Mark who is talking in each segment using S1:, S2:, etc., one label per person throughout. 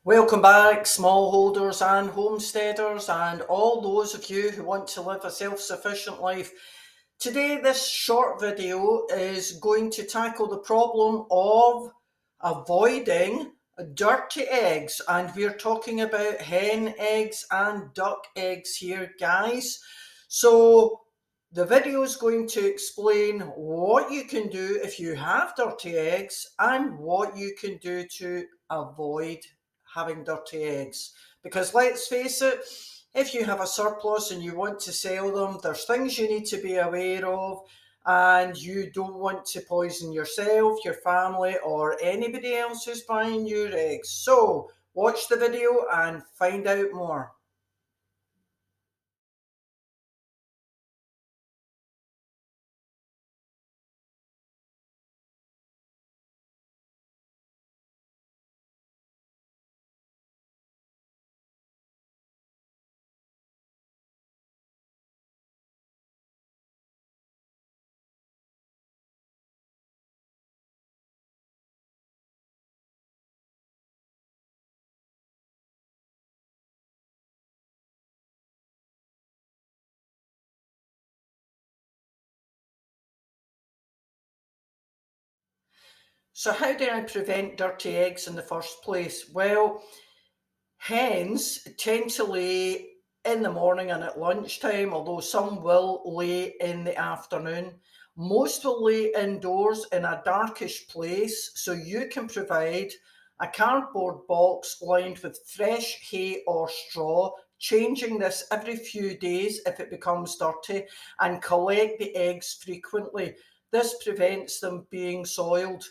S1: Welcome back, smallholders and homesteaders, and all those of you who want to live a self sufficient life. Today, this short video is going to tackle the problem of avoiding dirty eggs, and we're talking about hen eggs and duck eggs here, guys. So, the video is going to explain what you can do if you have dirty eggs and what you can do to avoid having dirty eggs. Because let's face it, if you have a surplus and you want to sell them, there's things you need to be aware of, and you don't want to poison yourself, your family, or anybody else who's buying your eggs. So, watch the video and find out more. So, how do I prevent dirty eggs in the first place? Well, hens tend to lay in the morning and at lunchtime, although some will lay in the afternoon. Most will lay indoors in a darkish place, so you can provide a cardboard box lined with fresh hay or straw, changing this every few days if it becomes dirty, and collect the eggs frequently. This prevents them being soiled.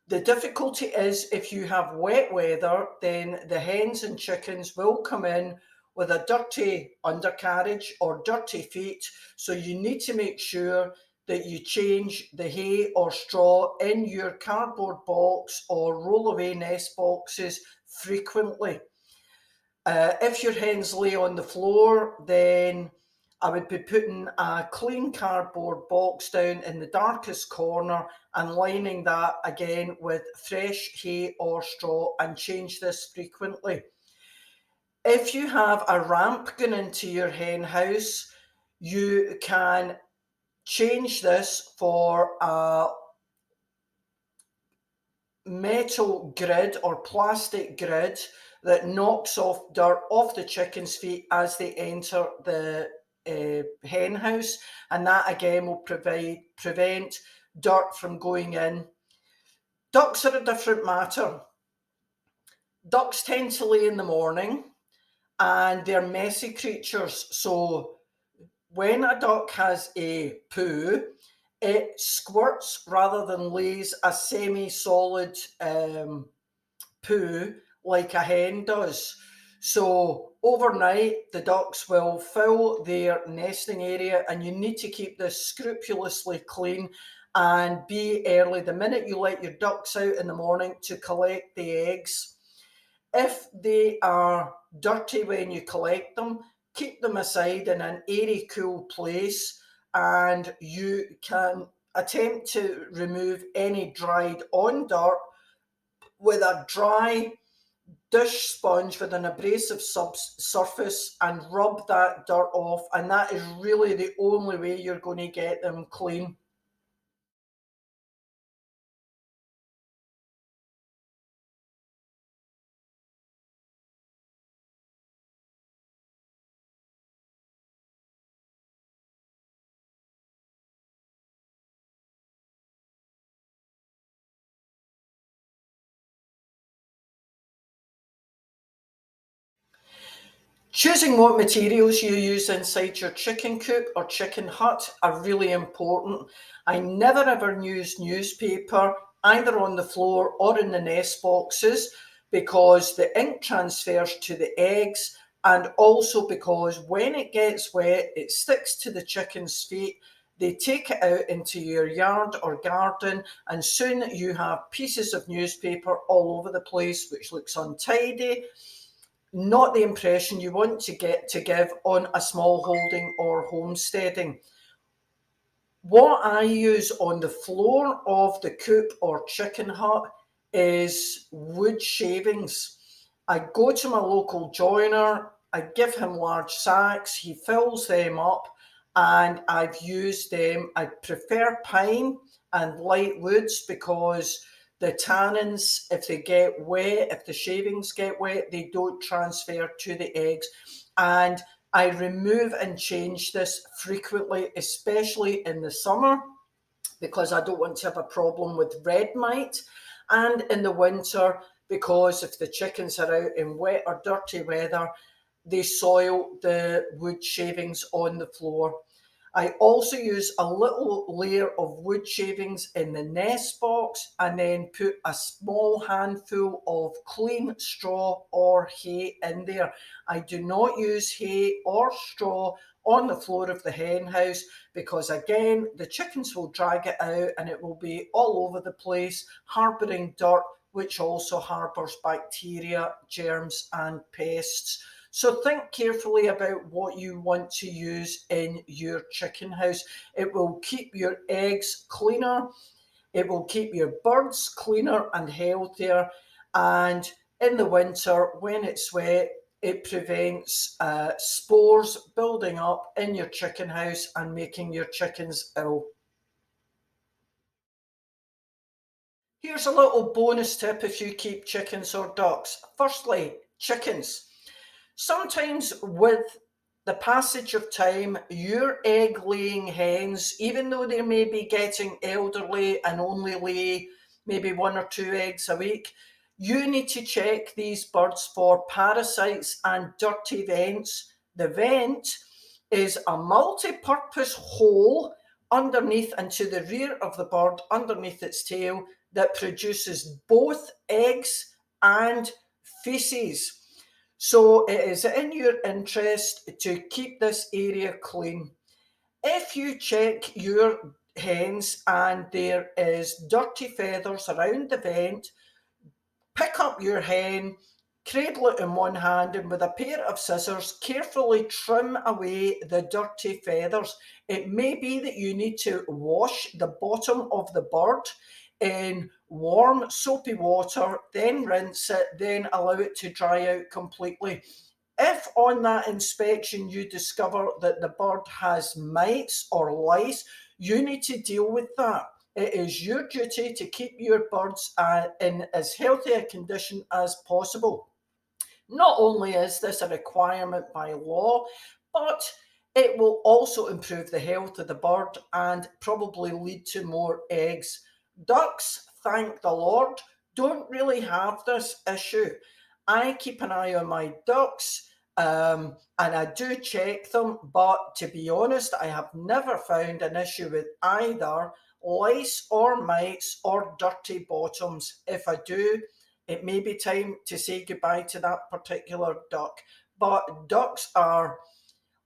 S1: The difficulty is if you have wet weather, then the hens and chickens will come in with a dirty undercarriage or dirty feet. So you need to make sure that you change the hay or straw in your cardboard box or rollaway nest boxes frequently. If your hens lay on the floor, then I would be putting a clean cardboard box down in the darkest corner and lining that again with fresh hay or straw, and change this frequently. If you have a ramp going into your hen house, you can change this for a metal grid or plastic grid that knocks off dirt off the chickens' feet as they enter the hen house, and that again will prevent dirt from going in. Ducks are a different matter. Ducks tend to lay in the morning and they're messy creatures. So when a duck has a poo, it squirts rather than lays a semi-solid poo like a hen does. So overnight, the ducks will fill their nesting area, and you need to keep this scrupulously clean and be early the minute you let your ducks out in the morning to collect the eggs. If they are dirty when you collect them, keep them aside in an airy, cool place, and you can attempt to remove any dried on dirt with a dry dish sponge with an abrasive surface and rub that dirt off, and that is really the only way you're going to get them clean. Choosing what materials you use inside your chicken coop or chicken hut are really important. I never ever use newspaper either on the floor or in the nest boxes, because the ink transfers to the eggs, and also because when it gets wet it sticks to the chicken's feet. They take it out into your yard or garden, and soon you have pieces of newspaper all over the place, which looks untidy, not the impression you want to get to give on a small holding or homesteading. What I use on the floor of the coop or chicken hut is wood shavings. I go to my local joiner, I give him large sacks, he fills them up, and I've used them. I prefer pine and light woods because the tannins, if they get wet, if the shavings get wet, they don't transfer to the eggs. And I remove and change this frequently, especially in the summer, because I don't want to have a problem with red mite, and in the winter because if the chickens are out in wet or dirty weather, they soil the wood shavings on the floor. I also use a little layer of wood shavings in the nest box and then put a small handful of clean straw or hay in there. I do not use hay or straw on the floor of the hen house because, again, the chickens will drag it out and it will be all over the place, harbouring dirt, which also harbours bacteria, germs, and pests. So think carefully about what you want to use in your chicken house. It will keep your eggs cleaner, it will keep your birds cleaner and healthier, and in the winter when it's wet, it prevents spores building up in your chicken house and making your chickens ill. Here's a little bonus tip if you keep chickens or ducks. Firstly, chickens. Sometimes with the passage of time, your egg laying hens, even though they may be getting elderly and only lay maybe 1 or 2 eggs a week, you need to check these birds for parasites and dirty vents. The vent is a multi-purpose hole underneath and to the rear of the bird, underneath its tail, that produces both eggs and feces. So it is in your interest to keep this area clean. If you check your hens and there is dirty feathers around the vent, pick up your hen, cradle it in one hand, and with a pair of scissors, carefully trim away the dirty feathers. It may be that you need to wash the bottom of the bird in warm, soapy water, then rinse it, then allow it to dry out completely. If on that inspection you discover that the bird has mites or lice, you need to deal with that. It is your duty to keep your birds in as healthy a condition as possible. Not only is this a requirement by law, but it will also improve the health of the bird and probably lead to more eggs. Ducks, thank the Lord, don't really have this issue. I keep an eye on my ducks, and I do check them, but to be honest, I have never found an issue with either lice or mites or dirty bottoms. If I do, it may be time to say goodbye to that particular duck. But ducks are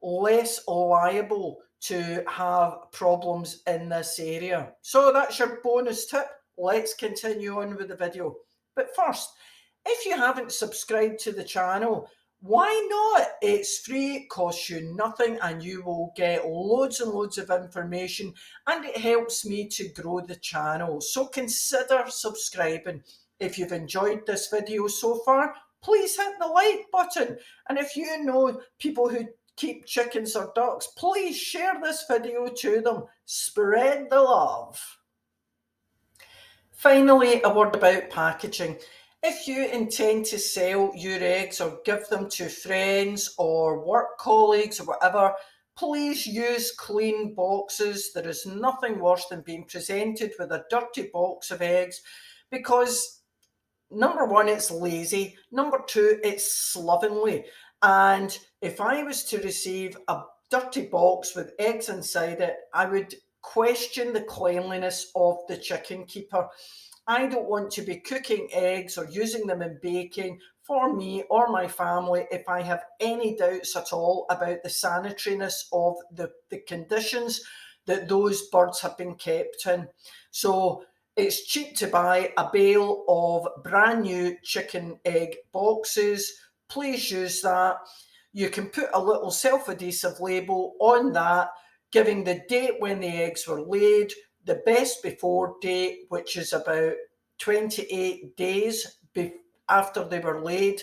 S1: less liable to have problems in this area. So that's your bonus tip. Let's continue on with the video. But first, if you haven't subscribed to the channel, why not? It's free, it costs you nothing, and you will get loads and loads of information, and it helps me to grow the channel. So consider subscribing. If you've enjoyed this video so far, please hit the like button. And if you know people who keep chickens or ducks, please share this video to them. Spread the love. Finally, a word about packaging. If you intend to sell your eggs or give them to friends or work colleagues or whatever, please use clean boxes. There is nothing worse than being presented with a dirty box of eggs because number one, it's lazy. Number two, it's slovenly. And if I was to receive a dirty box with eggs inside it, I would question the cleanliness of the chicken keeper. I don't want to be cooking eggs or using them in baking for me or my family if I have any doubts at all about the sanitariness of the conditions that those birds have been kept in. So it's cheap to buy a bale of brand new chicken egg boxes. Please use that. You can put a little self-adhesive label on that, giving the date when the eggs were laid, the best before date, which is about 28 days after they were laid,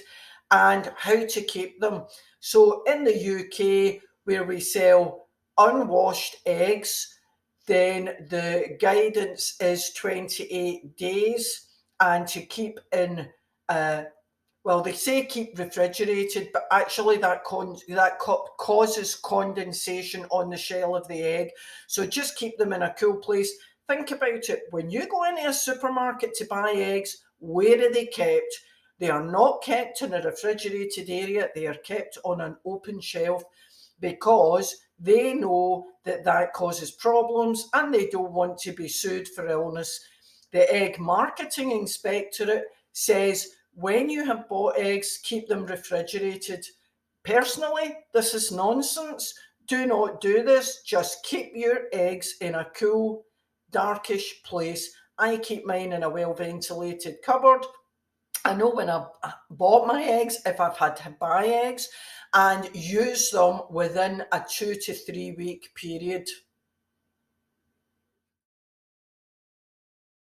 S1: and how to keep them. So in the UK, where we sell unwashed eggs, then the guidance is 28 days, and to keep in well, they say keep refrigerated, but actually causes condensation on the shell of the egg. So just keep them in a cool place. Think about it. When you go into a supermarket to buy eggs, where are they kept? They are not kept in a refrigerated area. They are kept on an open shelf, because they know that that causes problems and they don't want to be sued for illness. The Egg Marketing Inspectorate says when you have bought eggs, keep them refrigerated. Personally, this is nonsense. Do not do this. Just keep your eggs in a cool, darkish place. I keep mine in a well ventilated cupboard. I know when I bought my eggs, if I've had to buy eggs, and use them within a 2 to 3 week period.